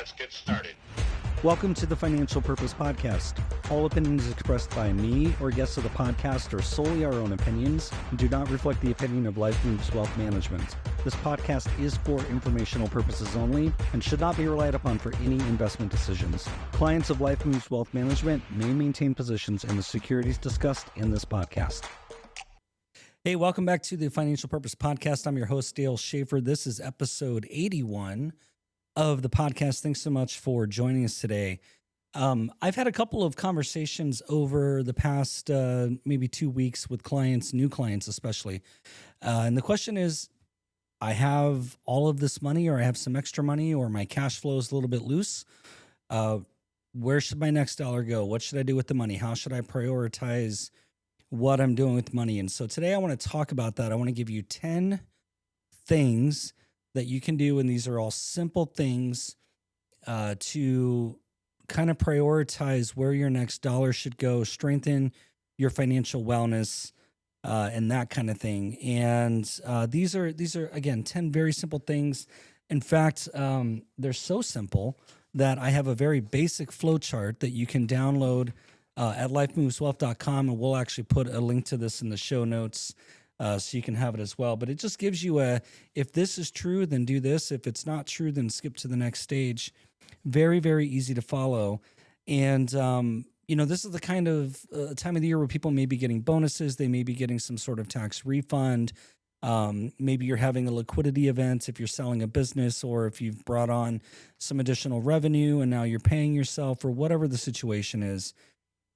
Let's get started. Welcome to the Financial Purpose Podcast. All opinions expressed by me or guests of the podcast are solely our own opinions and do not reflect the opinion of Life Moves Wealth Management. This podcast is for informational purposes only and should not be relied upon for any investment decisions. Clients of Life Moves Wealth Management may maintain positions in the securities discussed in this podcast. Hey, welcome back to the Financial Purpose Podcast. I'm your host, Dale Shafer. This is episode 81 of the podcast. Thanks so much for joining us today. I've had a couple of conversations over the past maybe 2 weeks with clients, new clients especially. And the question is, I have all of this money, or I have some extra money, or my cash flow is a little bit loose. Where should my next dollar go? What should I do with the money? How should I prioritize what I'm doing with money? And so today I want to talk about that. I want to give you 10 things that you can do, and these are all simple things to kind of prioritize where your next dollar should go, strengthen your financial wellness, and that kind of thing. And these are again 10 very simple things. In fact, they're so simple that I have a very basic flow chart that you can download at lifemoveswealth.com, and we'll actually put a link to this in the show notes. So you can have it as well. But it just gives you if this is true, then do this. If it's not true, then skip to the next stage. Very, very easy to follow. And, this is the kind of time of the year where people may be getting bonuses. They may be getting some sort of tax refund. Maybe you're having a liquidity event if you're selling a business, or if you've brought on some additional revenue and now you're paying yourself, or whatever the situation is.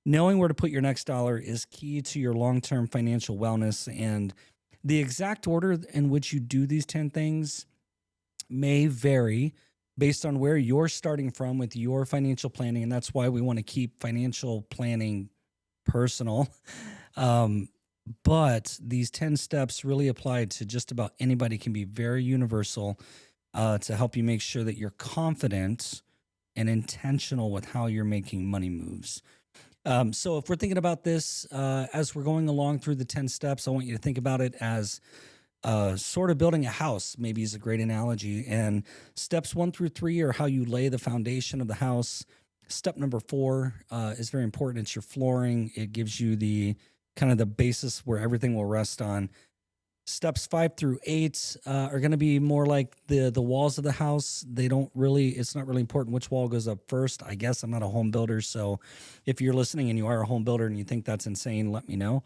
Knowing where to put your next dollar is key to your long-term financial wellness, and the exact order in which you do these 10 things may vary based on where you're starting from with your financial planning, and that's why we want to keep financial planning personal. But these 10 steps really apply to just about anybody, can be very universal to help you make sure that you're confident and intentional with how you're making money moves. So if we're thinking about this as we're going along through the 10 steps, I want you to think about it as sort of building a house, maybe is a great analogy. And steps 1 through 3 are how you lay the foundation of the house. Step number 4 is very important. It's your flooring. It gives you the kind of the basis where everything will rest on. Steps 5 through 8 are going to be more like the walls of the house. It's not really important which wall goes up first. I guess I'm not a home builder, so if you're listening and you are a home builder and you think that's insane, let me know.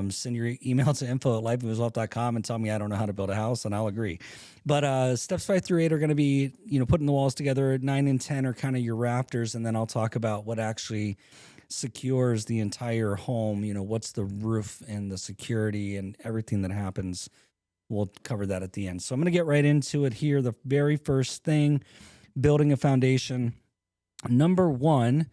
Send your email to info@lifemoveswealth.com and tell me I don't know how to build a house, and I'll agree. But steps 5 through 8 are going to be, putting the walls together. 9 and 10 are kind of your rafters, and then I'll talk about what actually secures the entire home. What's the roof and the security and everything that happens. We'll cover that at the end. So I'm going to get right into it here. The very first thing, building a foundation. Number 1,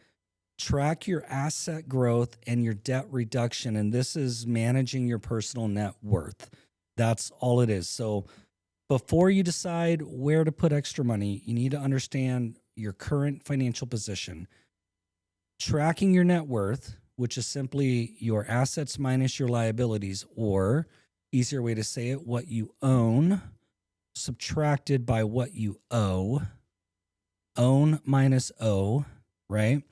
track your asset growth and your debt reduction. And this is managing your personal net worth. That's all it is. So before you decide where to put extra money, you need to understand your current financial position. Tracking your net worth, which is simply your assets minus your liabilities, or easier way to say it, what you own subtracted by what you owe. Own minus owe, right?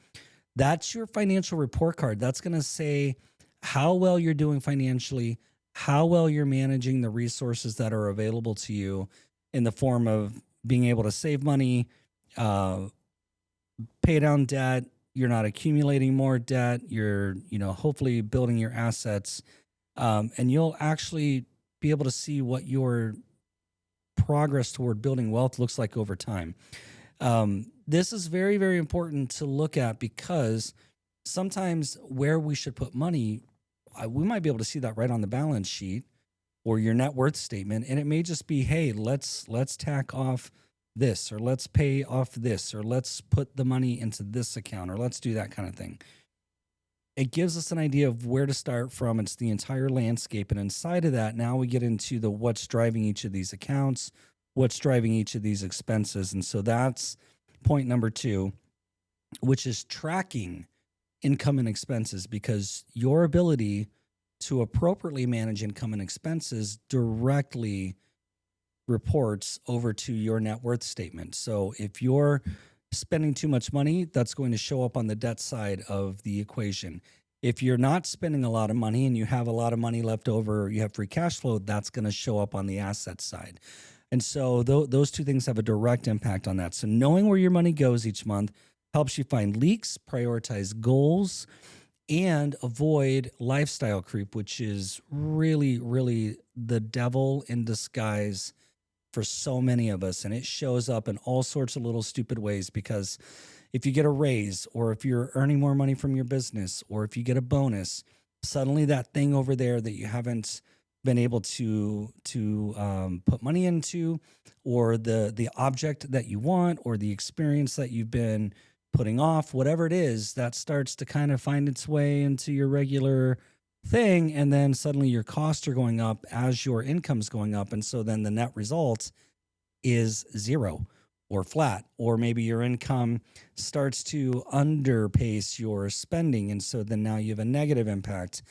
That's your financial report card. That's going to say how well you're doing financially, how well you're managing the resources that are available to you in the form of being able to save money, pay down debt. You're not accumulating more debt. You're, hopefully building your assets. And you'll actually be able to see what your progress toward building wealth looks like over time. This is very, very important to look at, because sometimes where we should put money, we might be able to see that right on the balance sheet or your net worth statement. And it may just be, hey, let's tack off this, or let's pay off this, or let's put the money into this account, or let's do that kind of thing. It gives us an idea of where to start from. It's the entire landscape. And inside of that, now we get into the what's driving each of these accounts, what's driving each of these expenses. And so that's point number 2, which is tracking income and expenses, because your ability to appropriately manage income and expenses directly reports over to your net worth statement. So if you're spending too much money, that's going to show up on the debt side of the equation. If you're not spending a lot of money and you have a lot of money left over, you have free cash flow, that's going to show up on the asset side. And so those two things have a direct impact on that. So knowing where your money goes each month helps you find leaks, prioritize goals, and avoid lifestyle creep, which is really, really the devil in disguise for so many of us. And it shows up in all sorts of little stupid ways, because if you get a raise, or if you're earning more money from your business, or if you get a bonus, suddenly that thing over there that you haven't been able to put money into, or the object that you want, or the experience that you've been putting off, whatever it is, that starts to kind of find its way into your regular thing. And then suddenly your costs are going up as your income's going up. And so then the net result is zero or flat, or maybe your income starts to underpace your spending. And so then now you have a negative impact.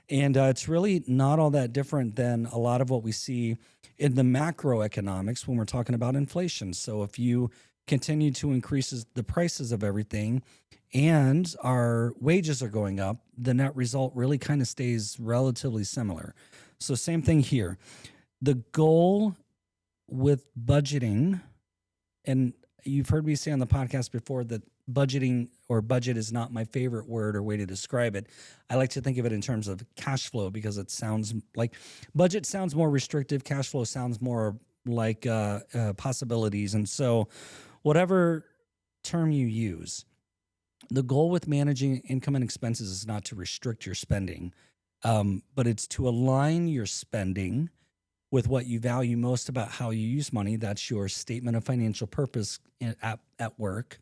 And it's really not all that different than a lot of what we see in the macroeconomics when we're talking about inflation. So if you continue to increase the prices of everything and our wages are going up, the net result really kind of stays relatively similar. So same thing here. The goal with budgeting, and you've heard me say on the podcast before that budgeting or budget is not my favorite word or way to describe it. I like to think of it in terms of cash flow, because it sounds like budget sounds more restrictive. Cash flow sounds more like possibilities. And so whatever term you use, the goal with managing income and expenses is not to restrict your spending, but it's to align your spending with what you value most about how you use money. That's your statement of financial purpose at work,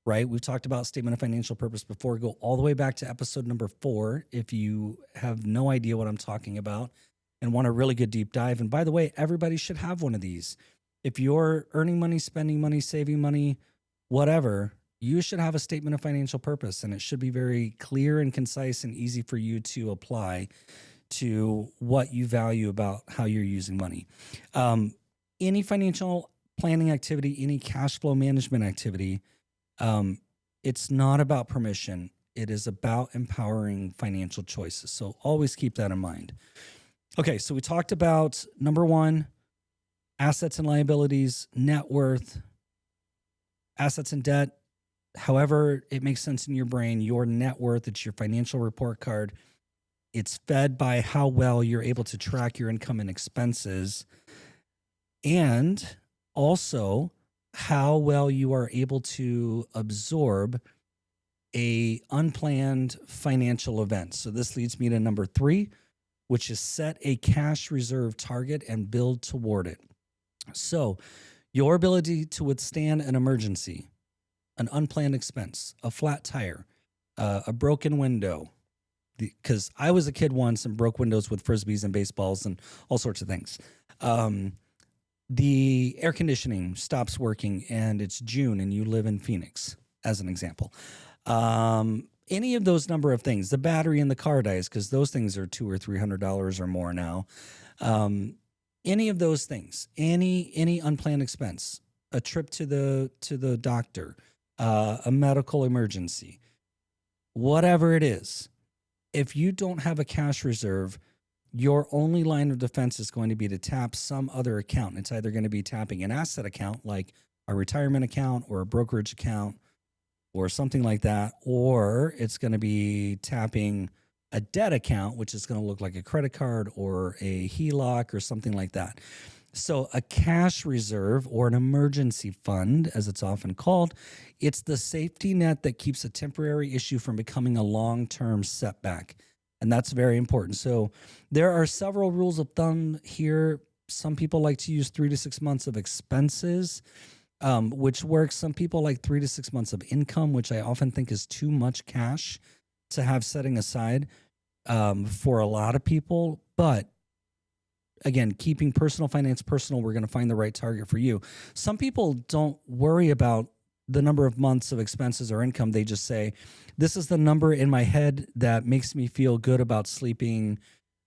right? We've talked about statement of financial purpose before. Go all the way back to episode number 4 if you have no idea what I'm talking about and want a really good deep dive. And by the way, everybody should have one of these. If you're earning money, spending money, saving money, whatever, you should have a statement of financial purpose, and it should be very clear and concise and easy for you to apply to what you value about how you're using money. Any financial planning activity, any cash flow management activity, it's not about permission. It is about empowering financial choices. So always keep that in mind. Okay, so we talked about number 1, assets and liabilities, net worth, assets and debt. However it makes sense in your brain, your net worth, it's your financial report card. It's fed by how well you're able to track your income and expenses, and also how well you are able to absorb a unplanned financial event. So this leads me to number 3, which is set a cash reserve target and build toward it. So your ability to withstand an emergency, an unplanned expense, a flat tire, a broken window, because I was a kid once and broke windows with Frisbees and baseballs and all sorts of things. The air conditioning stops working and it's June and you live in Phoenix, as an example. Any of those number of things, the battery in the car dies, because those things are $200 or $300 or more now. Any of those things, any unplanned expense, a trip to the doctor, a medical emergency, whatever it is, if you don't have a cash reserve, your only line of defense is going to be to tap some other account. It's either going to be tapping an asset account like a retirement account or a brokerage account or something like that, or it's going to be tapping a debt account, which is going to look like a credit card or a HELOC or something like that. So a cash reserve, or an emergency fund, as it's often called, it's the safety net that keeps a temporary issue from becoming a long-term setback. And that's very important. So there are several rules of thumb here. Some people like to use 3 to 6 months of expenses, which works. Some people like 3 to 6 months of income, which I often think is too much cash to have setting aside for a lot of people. But again, keeping personal finance personal, we're going to find the right target for you. Some people don't worry about the number of months of expenses or income. They just say, this is the number in my head that makes me feel good about sleeping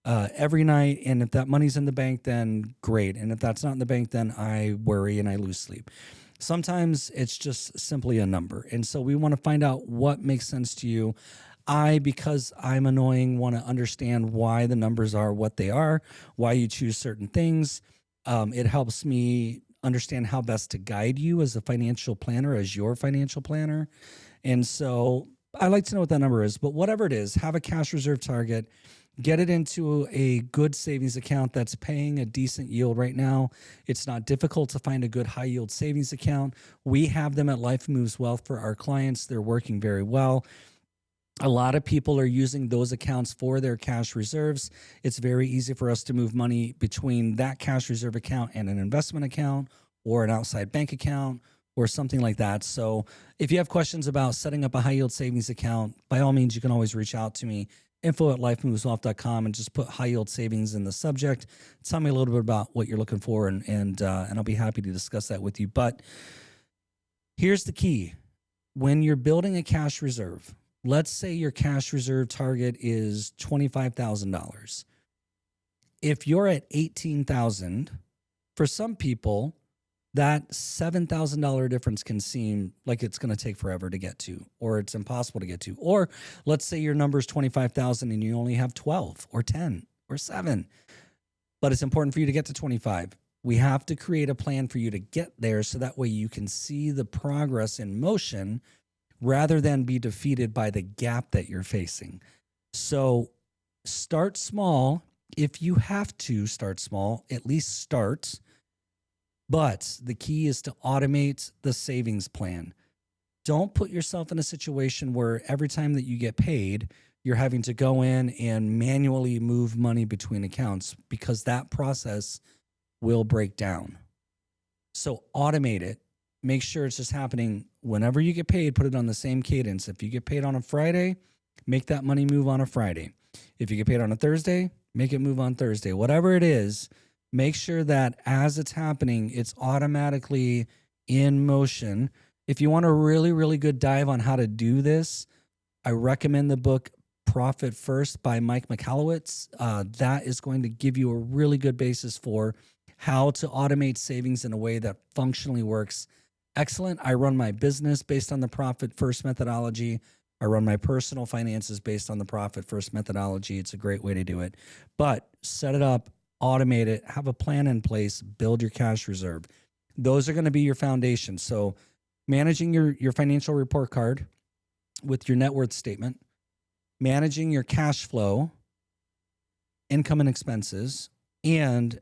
every night. And if that money's in the bank, then great. And if that's not in the bank, then I worry and I lose sleep. Sometimes it's just simply a number. And so we want to find out what makes sense to you. Because I'm annoying, want to understand why the numbers are what they are, why you choose certain things. It helps me understand how best to guide you as a financial planner, as your financial planner. And so I like to know what that number is, but whatever it is, have a cash reserve target, get it into a good savings account that's paying a decent yield right now. It's not difficult to find a good high yield savings account. We have them at Life Moves Wealth for our clients. They're working very well. A lot of people are using those accounts for their cash reserves. It's very easy for us to move money between that cash reserve account and an investment account or an outside bank account or something like that. So if you have questions about setting up a high yield savings account, by all means, you can always reach out to me, info@lifemoveswealth.com, and just put high yield savings in the subject. Tell me a little bit about what you're looking for, and I'll be happy to discuss that with you. But here's the key. When you're building a cash reserve, let's say your cash reserve target is $25,000. If you're at $18,000, for some people, that $7,000 difference can seem like it's going to take forever to get to, or it's impossible to get to. Or let's say your number is 25,000 and you only have 12 or 10 or 7, but it's important for you to get to 25. We have to create a plan for you to get there so that way you can see the progress in motion rather than be defeated by the gap that you're facing. So start small. If you have to start small, at least start. But the key is to automate the savings plan. Don't put yourself in a situation where every time that you get paid, you're having to go in and manually move money between accounts, because that process will break down. So automate it. Make sure it's just happening whenever you get paid. Put it on the same cadence. If you get paid on a Friday, make that money move on a Friday. If you get paid on a Thursday, make it move on Thursday. Whatever it is, make sure that as it's happening, it's automatically in motion. If you want a really, really good dive on how to do this, I recommend the book Profit First by Mike Michalowicz. That is going to give you a really good basis for how to automate savings in a way that functionally works. Excellent. I run my business based on the Profit First methodology. I run my personal finances based on the Profit First methodology. It's a great way to do it. But set it up, automate it, have a plan in place, build your cash reserve. Those are going to be your foundation. So managing your financial report card with your net worth statement, managing your cash flow, income and expenses, and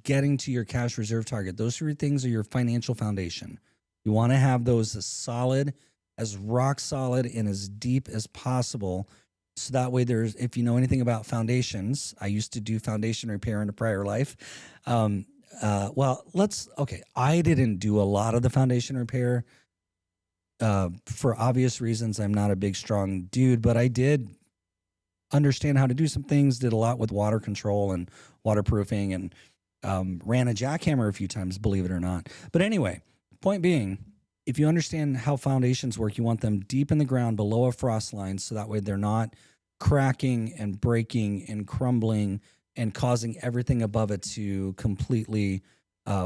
getting to your cash reserve target. Those three things are your financial foundation. You want to have those as solid, as rock solid, and as deep as possible. So that way if you know anything about foundations, I used to do foundation repair in a prior life. I didn't do a lot of the foundation repair for obvious reasons. I'm not a big, strong dude, but I did understand how to do some things, did a lot with water control and waterproofing, and ran a jackhammer a few times, believe it or not. But anyway, point being, if you understand how foundations work, you want them deep in the ground below a frost line, so that way they're not cracking and breaking and crumbling and causing everything above it to completely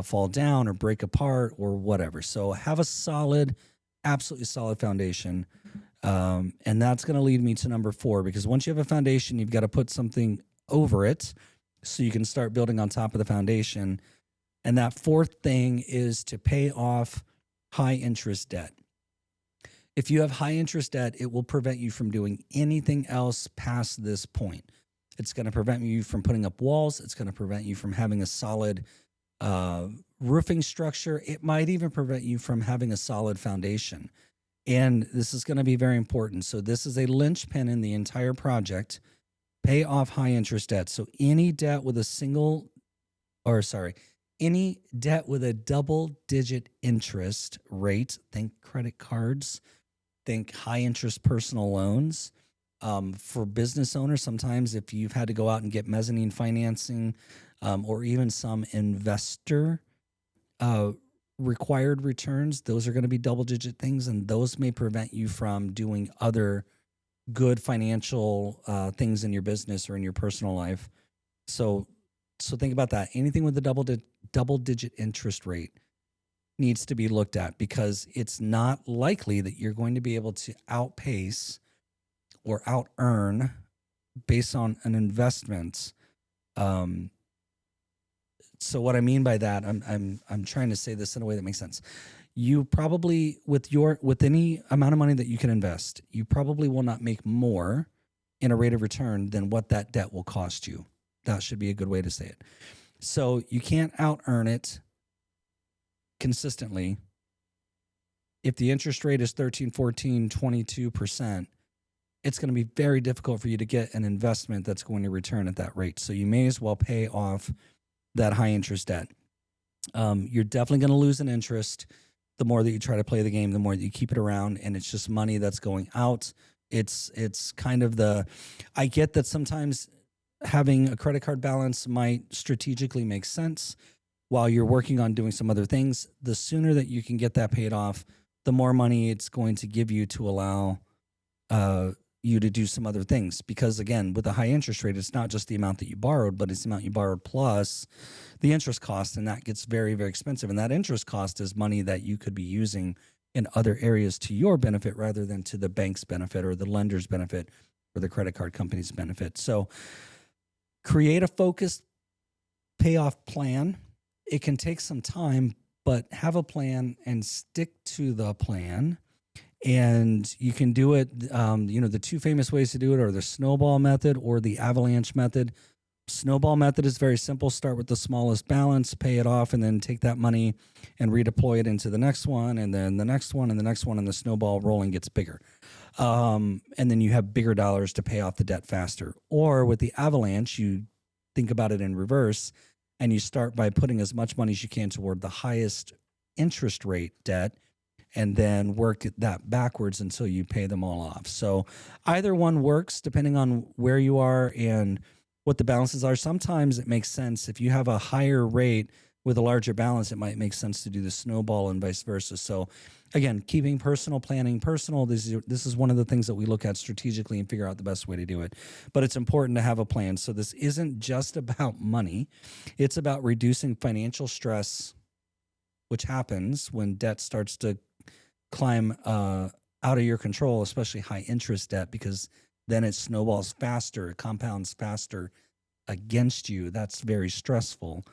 fall down or break apart or whatever. So have a solid, absolutely solid foundation. And that's going to lead me to number 4, because once you have a foundation, you've got to put something over it so you can start building on top of the foundation. And that 4th thing is to pay off high interest debt. If you have high interest debt, it will prevent you from doing anything else past this point. It's going to prevent you from putting up walls. It's going to prevent you from having a solid roofing structure. It might even prevent you from having a solid foundation. And this is going to be very important. So this is a linchpin in the entire project. Pay off high interest debt. So any debt with any debt with a double-digit interest rate, think credit cards, think high-interest personal loans. For business owners, sometimes if you've had to go out and get mezzanine financing or even some investor required returns, those are going to be double-digit things, and those may prevent you from doing other good financial things in your business or in your personal life. So think about that. Anything with a double-digit interest rate, needs to be looked at, because it's not likely that you're going to be able to outpace or out earn based on an investment. So what I mean by that, I'm trying to say this in a way that makes sense. You probably, with any amount of money that you can invest, you probably will not make more in a rate of return than what that debt will cost you. That should be a good way to say it. So you can't out earn it consistently. If the interest rate is 13, 14, 22%, it's going to be very difficult for you to get an investment that's going to return at that rate. So you may as well pay off that high interest debt. You're definitely going to lose an interest. The more that you try to play the game, the more that you keep it around, and it's just money that's going out. It's kind of I get that sometimes having a credit card balance might strategically make sense while you're working on doing some other things. The sooner that you can get that paid off, the more money it's going to give you to allow you to do some other things. Because again, with a high interest rate, it's not just the amount that you borrowed, but it's the amount you borrowed plus the interest cost, and that gets very, very expensive. And that interest cost is money that you could be using in other areas to your benefit rather than to the bank's benefit or the lender's benefit or the credit card company's benefit. So create a focused payoff plan. It can take some time, but have a plan and stick to the plan. And you can do it, the two famous ways to do it are the snowball method or the avalanche method. Snowball method is very simple. Start with the smallest balance, pay it off, and then take that money and redeploy it into the next one, and then the next one, and the next one, and the snowball rolling gets bigger. And then you have bigger dollars to pay off the debt faster. Or with the avalanche, you think about it in reverse, and you start by putting as much money as you can toward the highest interest rate debt, and then work that backwards until you pay them all off. So either one works depending on where you are and what the balances are. Sometimes it makes sense. If you have a higher rate with a larger balance, it might make sense to do the snowball and vice versa. So again, keeping personal planning personal, this is one of the things that we look at strategically and figure out the best way to do it. But it's important to have a plan. So this isn't just about money. It's about reducing financial stress, which happens when debt starts to climb out of your control, especially high interest debt, because then it snowballs faster, it compounds faster against you. That's very stressful.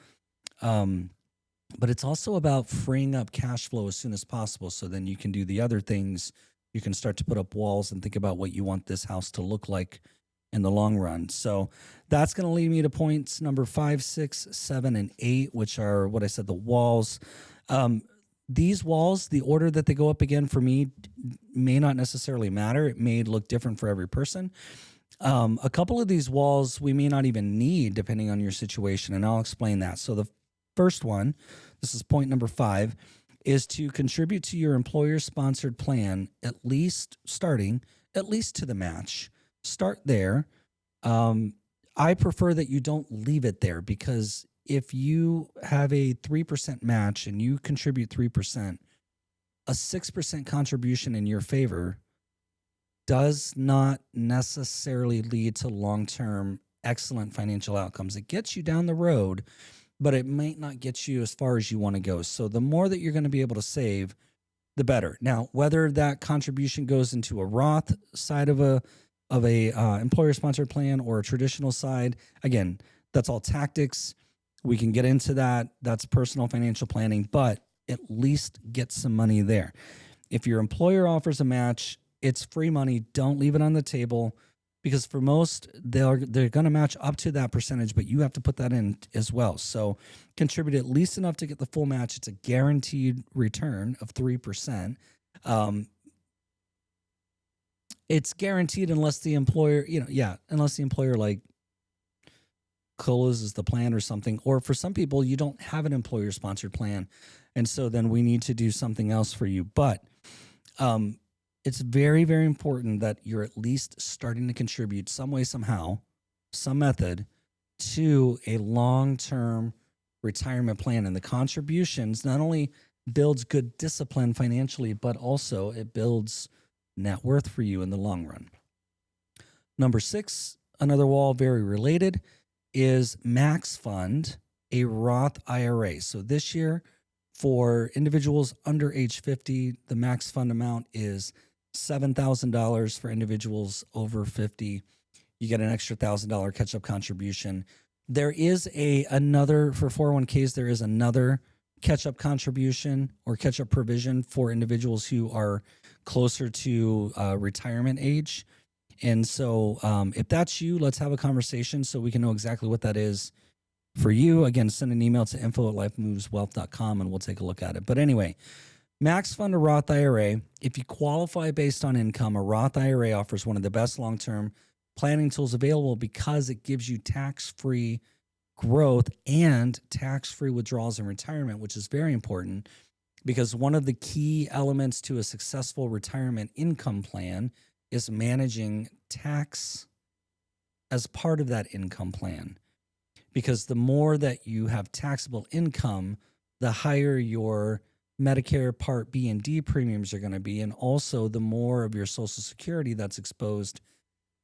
But it's also about freeing up cash flow as soon as possible, so then you can do the other things. You can start to put up walls and think about what you want this house to look like in the long run. So that's going to lead me to points number 5, 6, 7, and 8, which are what I said, the walls. These walls, the order that they go up again for me may not necessarily matter. It may look different for every person. A couple of these walls we may not even need depending on your situation, and I'll explain that. So the first one, this is point number 5, is to contribute to your employer-sponsored plan, at least to the match. Start there. I prefer that you don't leave it there, because if you have a 3% match and you contribute 3%, a 6% contribution in your favor does not necessarily lead to long-term excellent financial outcomes. It gets you down the road, but it might not get you as far as you want to go. So the more that you're going to be able to save, the better. Now, whether that contribution goes into a Roth side of a employer-sponsored plan or a traditional side, again, that's all tactics. We can get into that. That's personal financial planning, but at least get some money there. If your employer offers a match, it's free money. Don't leave it on the table, because for most, they're going to match up to that percentage, but you have to put that in as well. So contribute at least enough to get the full match. It's a guaranteed return of 3%. It's guaranteed unless the employer, unless the employer like closes the plan or something. Or for some people, you don't have an employer-sponsored plan, and so then we need to do something else for you. But it's very, very important that you're at least starting to contribute some way, somehow, some method to a long-term retirement plan. And the contributions not only builds good discipline financially, but also it builds net worth for you in the long run. Number 6, another wall very related, is max fund a Roth IRA. So this year, For individuals under age 50, the max fund amount is $7,000. For individuals over 50, you get an extra $1,000 catch-up contribution. There is another, for 401ks, there is another catch-up contribution or catch-up provision for individuals who are closer to retirement age. And so if that's you, let's have a conversation so we can know exactly what that is for you. Again, send an email to info@lifemoveswealth.com and we'll take a look at it. But anyway, max fund or Roth IRA, if you qualify based on income, a Roth IRA offers one of the best long-term planning tools available because it gives you tax-free growth and tax-free withdrawals in retirement, which is very important because one of the key elements to a successful retirement income plan is managing tax as part of that income plan. Because the more that you have taxable income, the higher your Medicare Part B and D premiums are going to be, and also the more of your Social Security that's exposed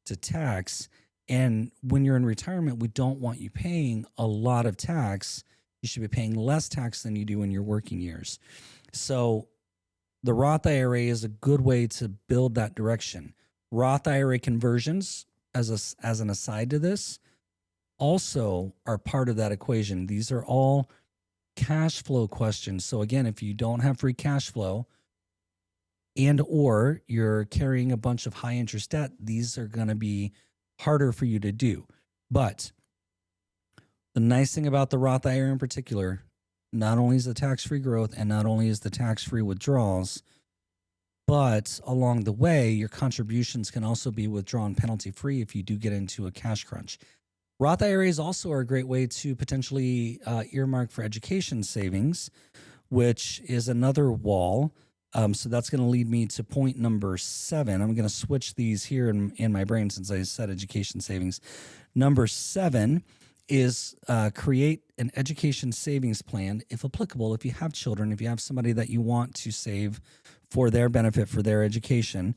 to tax. And when you're in retirement, we don't want you paying a lot of tax. You should be paying less tax than you do in your working years. So the Roth IRA is a good way to build that direction. Roth IRA conversions, as an aside to this, also are part of that equation. These are all cash flow questions. So again, if you don't have free cash flow and or you're carrying a bunch of high interest debt, these are going to be harder for you to do. But the nice thing about the Roth IRA in particular, not only is the tax-free growth and not only is the tax-free withdrawals, but along the way, your contributions can also be withdrawn penalty-free if you do get into a cash crunch. Roth IRAs also are a great way to potentially earmark for education savings, which is another wall. So that's going to lead me to point number 7. I'm going to switch these here in my brain since I said education savings. Number 7 is create an education savings plan, if applicable, if you have children, if you have somebody that you want to save for their benefit, for their education.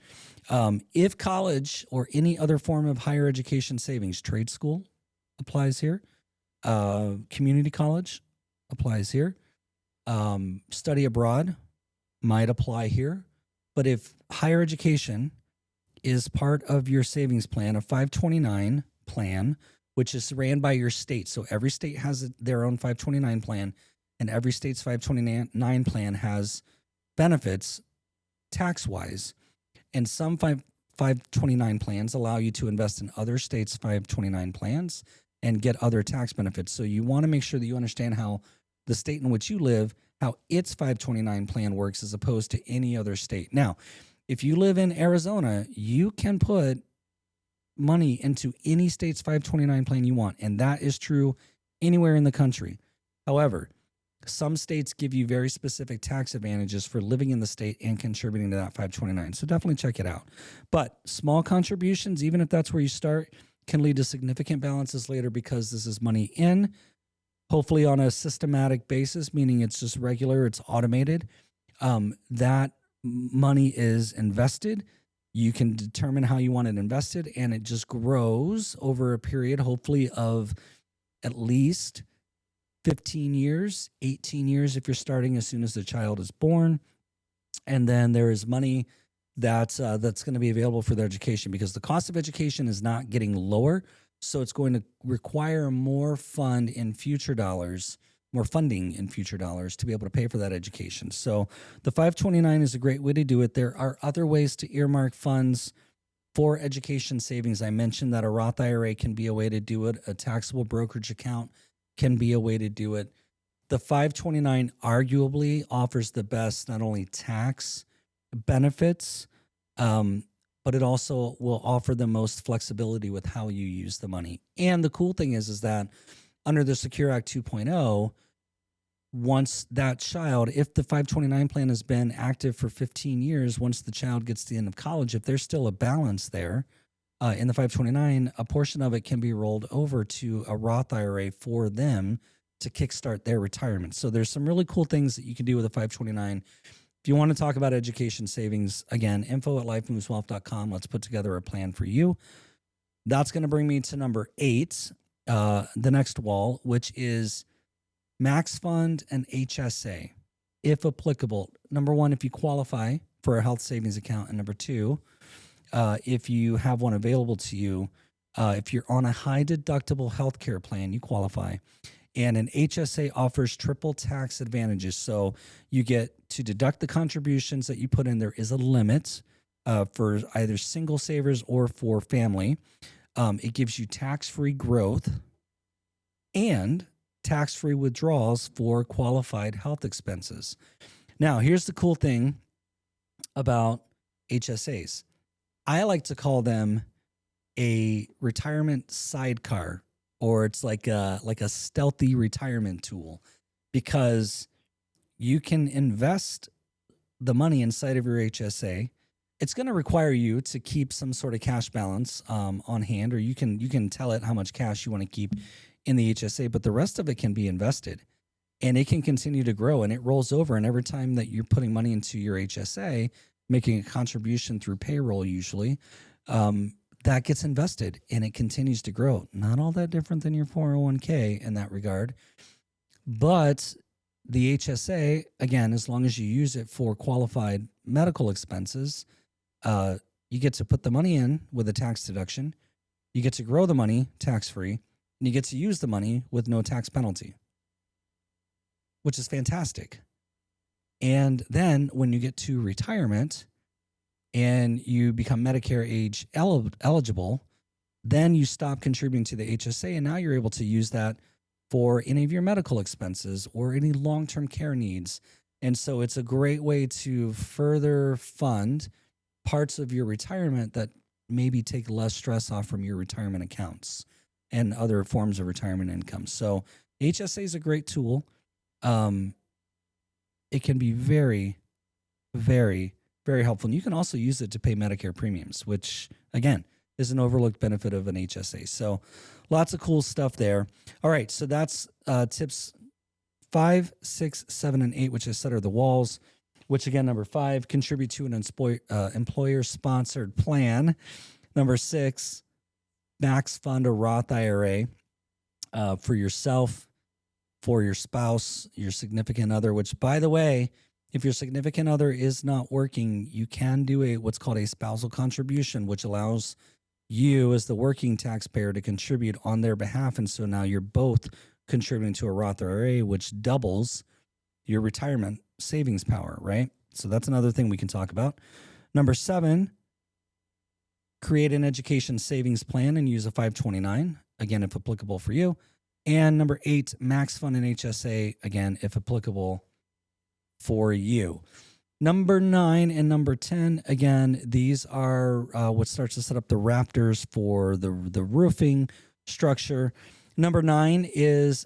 If college or any other form of higher education savings, trade school applies here, community college applies here, study abroad might apply here. But if higher education is part of your savings plan, a 529 plan, which is ran by your state. So every state has their own 529 plan, and every state's 529 plan has benefits tax-wise. And some 529 plans allow you to invest in other states' 529 plans and get other tax benefits. So you want to make sure that you understand how the state in which you live, how its 529 plan works as opposed to any other state. Now, if you live in Arizona, you can put money into any state's 529 plan you want, and that is true anywhere in the country. However, some states give you very specific tax advantages for living in the state and contributing to that 529. So definitely check it out. But small contributions, even if that's where you start, can lead to significant balances later because this is money in, hopefully on a systematic basis, meaning it's just regular, it's automated. That money is invested. You can determine how you want it invested, and it just grows over a period, hopefully, of at least 15 years, 18 years if you're starting as soon as the child is born. And then there is money that's going to be available for their education because the cost of education is not getting lower. So it's going to require more funding in future dollars to be able to pay for that education. So the 529 is a great way to do it. There are other ways to earmark funds for education savings. I mentioned that a Roth IRA can be a way to do it. A taxable brokerage account can be a way to do it. The 529 arguably offers the best not only tax benefits, but it also will offer the most flexibility with how you use the money. And the cool thing is that under the Secure Act 2.0, once that child, if the 529 plan has been active for 15 years, once the child gets to the end of college, if there's still a balance there in the 529, a portion of it can be rolled over to a Roth IRA for them to kickstart their retirement. So there's some really cool things that you can do with a 529. If you want to talk about education savings, again, info@lifemoveswealth.com. Let's put together a plan for you. That's going to bring me to number 8, the next wall, which is max fund and HSA. if applicable. Number one, if you qualify for a health savings account. And number two, if you have one available to you, if you're on a high deductible healthcare plan, you qualify. And an HSA offers triple tax advantages. So you get to deduct the contributions that you put in. There is a limit for either single savers or for family. It gives you tax-free growth and tax-free withdrawals for qualified health expenses. Now, here's the cool thing about HSAs. I like to call them a retirement sidecar, or it's like a stealthy retirement tool, because you can invest the money inside of your HSA. It's going to require you to keep some sort of cash balance on hand, or you can tell it how much cash you want to keep in the HSA, but the rest of it can be invested and it can continue to grow, and it rolls over. And every time that you're putting money into your HSA, making a contribution through payroll usually, that gets invested and it continues to grow. Not all that different than your 401k in that regard. But the HSA, again, as long as you use it for qualified medical expenses, you get to put the money in with a tax deduction. You get to grow the money tax-free, and you get to use the money with no tax penalty, which is fantastic. And then when you get to retirement and you become Medicare age eligible, then you stop contributing to the HSA, and now you're able to use that for any of your medical expenses or any long-term care needs. And so it's a great way to further fund parts of your retirement that maybe take less stress off from your retirement accounts and other forms of retirement income. So HSA is a great tool. It can be very, very, very helpful. And you can also use it to pay Medicare premiums, which, again, is an overlooked benefit of an HSA. So lots of cool stuff there. All right, so that's tips 5, 6, 7, and 8, which I said are the walls, which, again, number 5, contribute to an employer-sponsored plan. Number 6, max fund a Roth IRA for yourself, for your spouse, your significant other, which, by the way, if your significant other is not working, you can do what's called a spousal contribution, which allows you as the working taxpayer to contribute on their behalf. And so now you're both contributing to a Roth IRA, which doubles your retirement savings power, right? So that's another thing we can talk about. Number 7, create an education savings plan and use a 529, again, if applicable for you. And number 8, max fund an HSA, again, if applicable for you. Number 9 and number 10, again, these are what starts to set up the rafters for the roofing structure. Number 9 is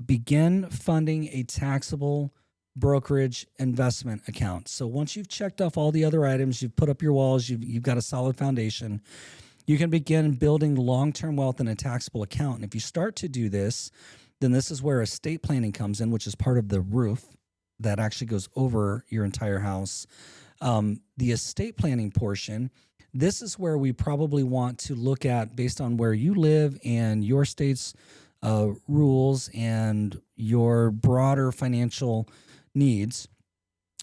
begin funding a taxable brokerage investment account. So once you've checked off all the other items, you've put up your walls, you've got a solid foundation, you can begin building long-term wealth in a taxable account. And if you start to do this, then this is where estate planning comes in, which is part of the roof that actually goes over your entire house. The estate planning portion, this is where we probably want to look at, based on where you live and your state's rules and your broader financial needs,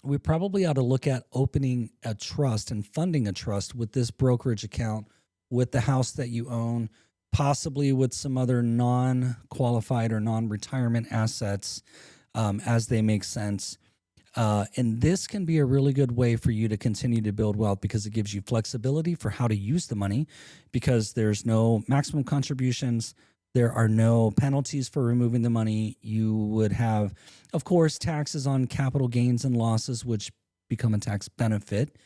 we probably ought to look at opening a trust and funding a trust with this brokerage account, with the house that you own, possibly with some other non-qualified or non-retirement assets as they make sense. And this can be a really good way for you to continue to build wealth, because it gives you flexibility for how to use the money, because there's no maximum contributions. There are no penalties for removing the money. You would have, of course, taxes on capital gains and losses, which become a tax benefit.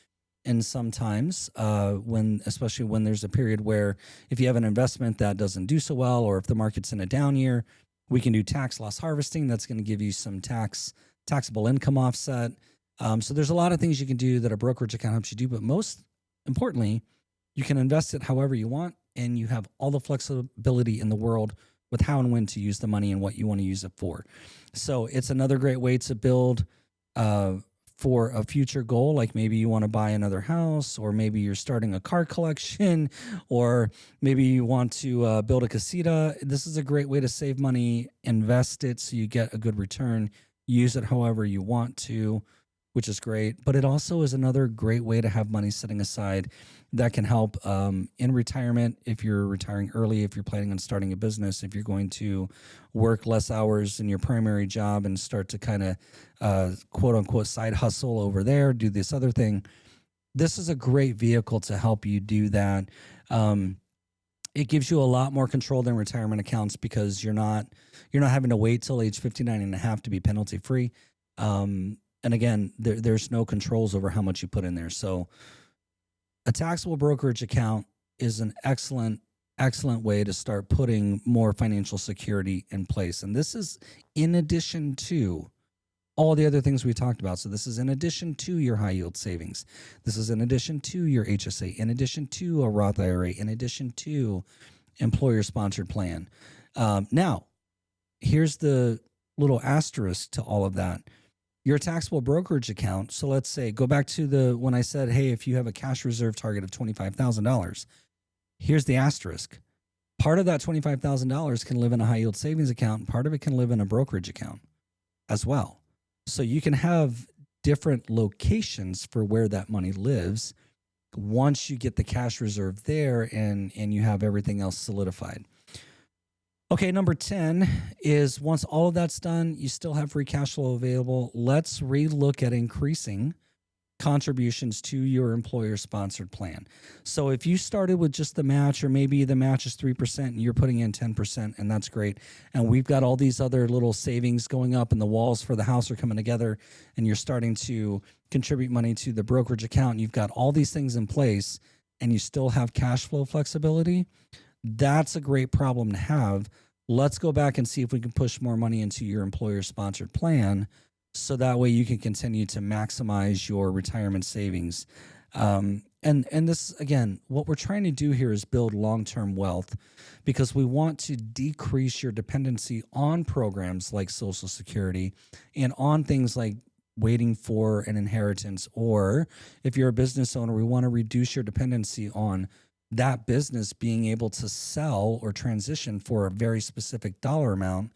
And sometimes especially when there's a period where if you have an investment that doesn't do so well, or if the market's in a down year, we can do tax loss harvesting. That's going to give you some taxable income offset. So there's a lot of things you can do that a brokerage account helps you do. But most importantly, you can invest it however you want, and you have all the flexibility in the world with how and when to use the money and what you want to use it for. So it's another great way to build for a future goal, like maybe you want to buy another house, or maybe you're starting a car collection, or maybe you want to build a casita. This is a great way to save money, invest it so you get a good return, use it however you want to, which is great. But it also is another great way to have money sitting aside that can help in retirement. If you're retiring early, if you're planning on starting a business, if you're going to work less hours in your primary job and start to kind of quote unquote side hustle over there, do this other thing. This is a great vehicle to help you do that. It gives you a lot more control than retirement accounts because you're not having to wait till age 59 and a half to be penalty free. And again, there's no controls over how much you put in there. So a taxable brokerage account is an excellent way to start putting more financial security in place. And this is in addition to all the other things we talked about. So this is in addition to your high yield savings. This is in addition to your HSA, in addition to a Roth IRA, in addition to employer sponsored plan. Now, here's the little asterisk to all of that. Your taxable brokerage account. So let's say, go back to when I said, hey, if you have a cash reserve target of $25,000, here's the asterisk. Part of that $25,000 can live in a high yield savings account, and part of it can live in a brokerage account as well. So you can have different locations for where that money lives once you get the cash reserve there and you have everything else solidified. Okay, number 10 is once all of that's done, you still have free cash flow available. Let's relook at increasing contributions to your employer-sponsored plan. So if you started with just the match, or maybe the match is 3% and you're putting in 10%, and that's great, and we've got all these other little savings going up and the walls for the house are coming together, and you're starting to contribute money to the brokerage account, and you've got all these things in place, and you still have cash flow flexibility, that's a great problem to have. Let's go back and see if we can push more money into your employer-sponsored plan, so that way you can continue to maximize your retirement savings. And this, again, what we're trying to do here is build long-term wealth, because we want to decrease your dependency on programs like Social Security and on things like waiting for an inheritance. Or if you're a business owner, we want to reduce your dependency on that business being able to sell or transition for a very specific dollar amount,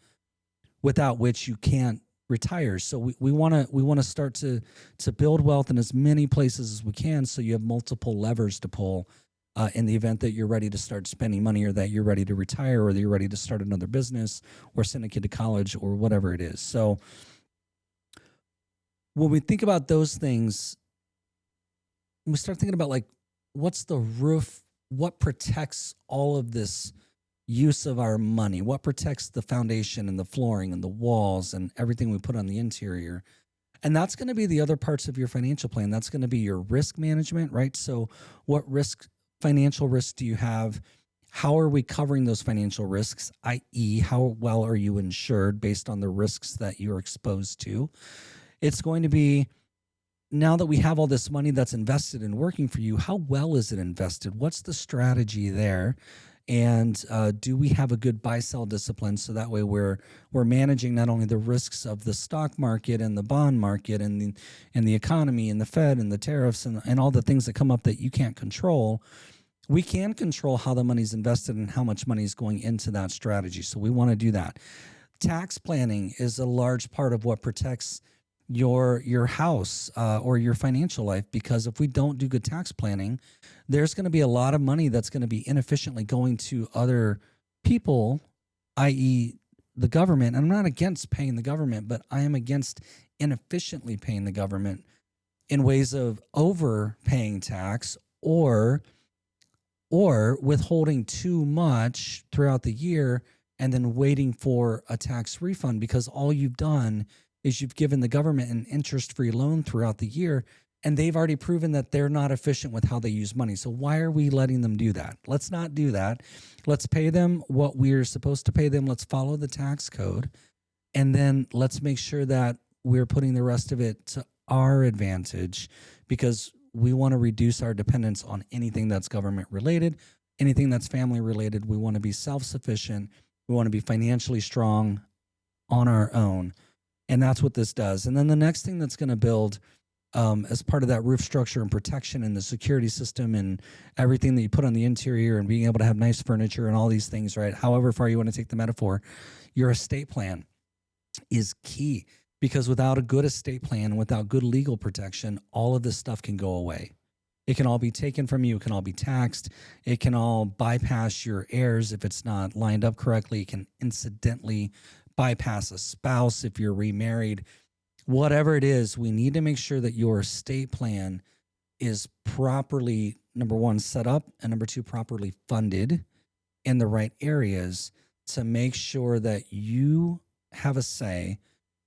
without which you can't retire. So we want to start to build wealth in as many places as we can, so you have multiple levers to pull in the event that you're ready to start spending money, or that you're ready to retire, or that you're ready to start another business, or send a kid to college, or whatever it is. So when we think about those things, we start thinking about, like, what's the roof, what protects all of this use of our money, what protects the foundation and the flooring and the walls and everything we put on the interior. And that's going to be the other parts of your financial plan. That's going to be your risk management, right? So what financial risks do you have? How are we covering those financial risks, i.e., how well are you insured based on the risks that you're exposed to? It's going to be, now that we have all this money that's invested and working for you, how well is it invested? What's the strategy there? And do we have a good buy-sell discipline, so that way we're managing not only the risks of the stock market and the bond market and the economy and the Fed and the tariffs and all the things that come up that you can't control. We can control how the money's invested and how much money is going into that strategy. So we want to do that. Tax planning is a large part of what protects your house or your financial life, because if we don't do good tax planning, there's going to be a lot of money that's going to be inefficiently going to other people, i.e. the government. And I'm not against paying the government, but I am against inefficiently paying the government in ways of overpaying tax or withholding too much throughout the year and then waiting for a tax refund, because all you've done is you've given the government an interest-free loan throughout the year, and they've already proven that they're not efficient with how they use money. So why are we letting them do that? Let's not do that. Let's pay them what we're supposed to pay them. Let's follow the tax code, and then let's make sure that we're putting the rest of it to our advantage, because we want to reduce our dependence on anything that's government related, anything that's family related. We want to be self-sufficient. We want to be financially strong on our own. And that's what this does. And then the next thing that's going to build as part of that roof structure and protection and the security system and everything that you put on the interior and being able to have nice furniture and all these things, right? However far you want to take the metaphor, your estate plan is key. because without a good estate plan, without good legal protection, all of this stuff can go away. It can all be taken from you. It can all be taxed. It can all bypass your heirs if it's not lined up correctly. It can incidentally bypass a spouse if you're remarried. Whatever it is, we need to make sure that your estate plan is properly, number one, set up, and number two, properly funded in the right areas to make sure that you have a say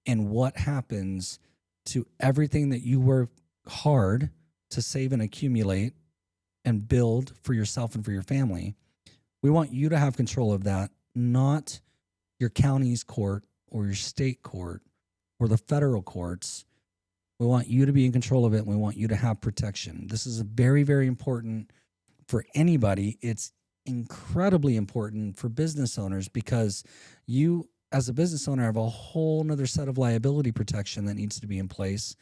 in what happens to everything that you work hard to save and accumulate and build for yourself and for your family. We want you to have control of that, not your county's court or your state court or the federal courts. We want you to be in control of it, and we want you to have protection. This is very, very important for anybody. It's incredibly important for business owners because you, as a business owner, have a whole nother set of liability protection that needs to be in place.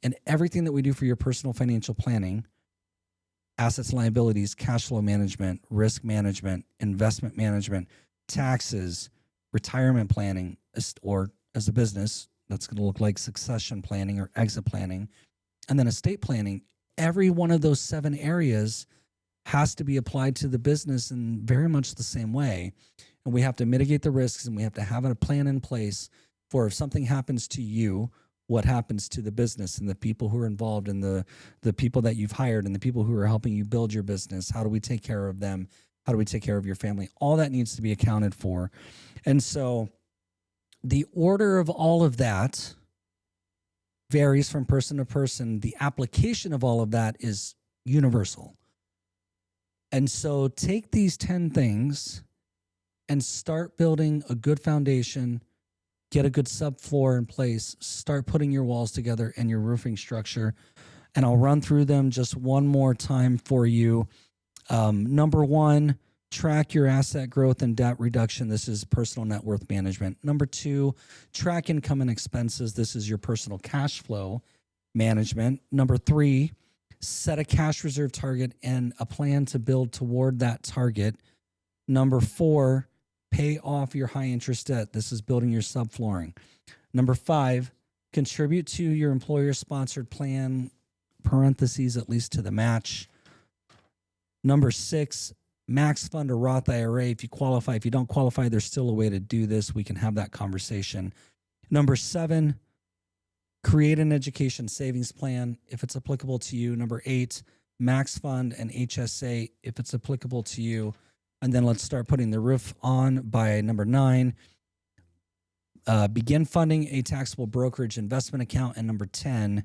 And everything that we do for your personal financial planning, assets and liabilities, cash flow management, risk management, investment management, taxes, retirement planning, or as a business, that's going to look like succession planning or exit planning, and then estate planning. Every one of those 7 areas has to be applied to the business in very much the same way. And we have to mitigate the risks, and we have to have a plan in place for if something happens to you, what happens to the business and the people who are involved and the people that you've hired and the people who are helping you build your business. How do we take care of them? How do we take care of your family? All that needs to be accounted for. And so the order of all of that varies from person to person. The application of all of that is universal. And so take these 10 things and start building a good foundation. Get a good subfloor in place, start putting your walls together and your roofing structure. And I'll run through them just one more time for you. Number 1, track your asset growth and debt reduction. This is personal net worth management. Number 2, track income and expenses. This is your personal cash flow management. Number 3, set a cash reserve target and a plan to build toward that target. Number 4, pay off your high interest debt. This is building your subflooring. Number 5, contribute to your employer sponsored plan, parentheses, at least to the match. Number 6, max fund a Roth IRA. If you qualify, if you don't qualify, there's still a way to do this. We can have that conversation. Number 7, create an education savings plan if it's applicable to you. Number 8, max fund an HSA if it's applicable to you. And then let's start putting the roof on by number 9. Begin funding a taxable brokerage investment account. And number 10,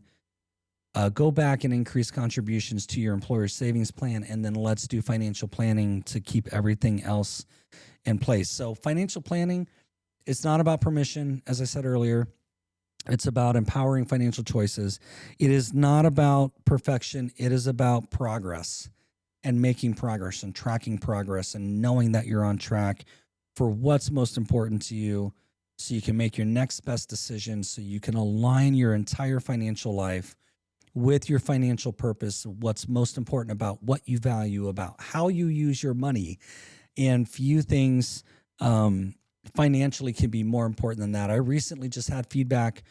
go back and increase contributions to your employer savings plan. And then let's do financial planning to keep everything else in place. So financial planning, it's not about permission. As I said earlier, it's about empowering financial choices. It is not about perfection. It is about progress. And making progress and tracking progress and knowing that you're on track for what's most important to you so you can make your next best decision, so you can align your entire financial life with your financial purpose, what's most important about what you value, about how you use your money. And few things financially can be more important than that. I recently just had feedback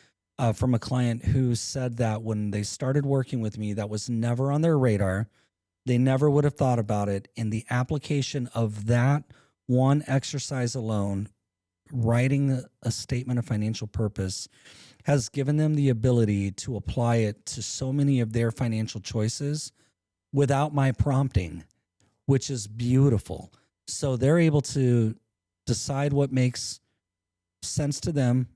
from a client who said that when they started working with me, that was never on their radar. They never would have thought about it. And the application of that one exercise alone, writing a statement of financial purpose, has given them the ability to apply it to so many of their financial choices without my prompting, which is beautiful. So they're able to decide what makes sense to them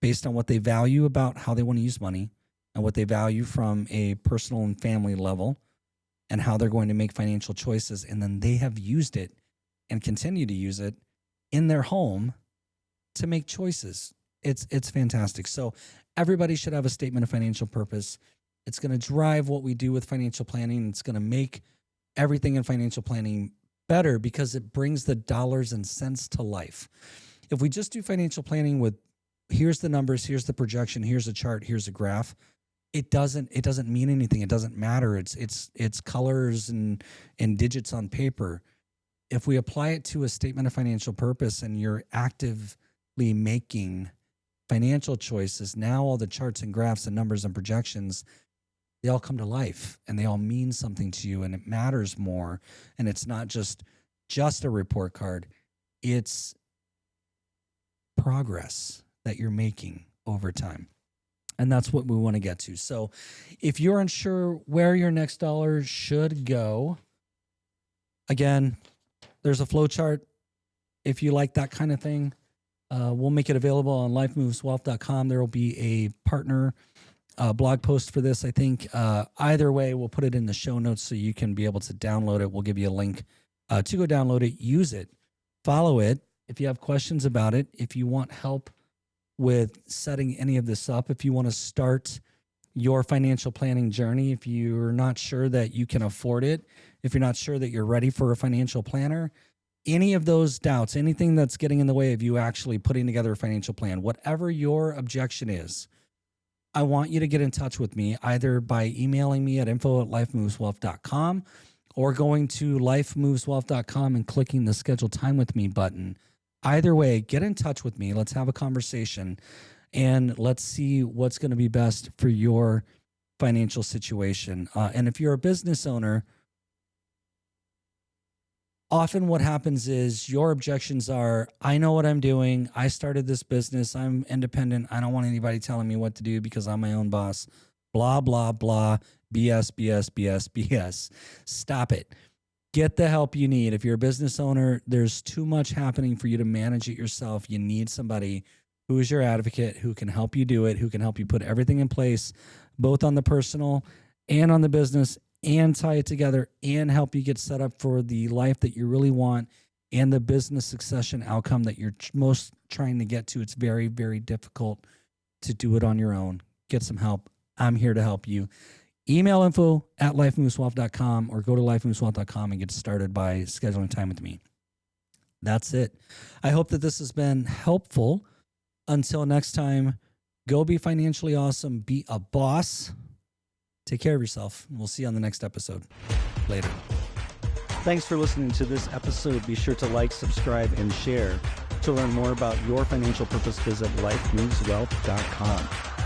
based on what they value about how they want to use money and what they value from a personal and family level, and how they're going to make financial choices. And then they have used it and continue to use it in their home to make choices. It's fantastic. So everybody should have a statement of financial purpose. It's going to drive what we do with financial planning. It's going to make everything in financial planning better because it brings the dollars and cents to life. If we just do financial planning with here's the numbers, here's the projection, here's a chart, here's a graph, it doesn't mean anything. It doesn't matter. It's colors and digits on paper. If we apply it to a statement of financial purpose and you're actively making financial choices, now all the charts and graphs and numbers and projections, they all come to life and they all mean something to you, and it matters more. And it's not just a report card. It's progress that you're making over time. And that's what we want to get to. So if you're unsure where your next dollar should go, again, there's a flow chart. If you like that kind of thing, we'll make it available on lifemoveswealth.com. There will be a partner blog post for this, I think. Either way, we'll put it in the show notes so you can be able to download it. We'll give you a link to go download it, use it, follow it. If you have questions about it, if you want help with setting any of this up, if you want to start your financial planning journey, if you're not sure that you can afford it, if you're not sure that you're ready for a financial planner, any of those doubts, anything that's getting in the way of you actually putting together a financial plan, whatever your objection is, I want you to get in touch with me either by emailing me at info@lifemoveswealth.com or going to lifemoveswealth.com and clicking the schedule time with me button. Either way, get in touch with me. Let's have a conversation and let's see what's going to be best for your financial situation. And if you're a business owner, often what happens is your objections are, I know what I'm doing. I started this business. I'm independent. I don't want anybody telling me what to do because I'm my own boss. Blah, blah, blah. BS, BS, BS, BS. Stop it. Get the help you need. If you're a business owner, there's too much happening for you to manage it yourself. You need somebody who is your advocate, who can help you do it, who can help you put everything in place, both on the personal and on the business, and tie it together and help you get set up for the life that you really want and the business succession outcome that you're most trying to get to. It's very, very difficult to do it on your own. Get some help. I'm here to help you. Email info@lifemoveswealth.com or go to lifemoveswealth.com and get started by scheduling time with me. That's it. I hope that this has been helpful. Until next time, go be financially awesome. Be a boss. Take care of yourself. We'll see you on the next episode. Later. Thanks for listening to this episode. Be sure to like, subscribe, and share. To learn more about your financial purpose, visit lifemoveswealth.com.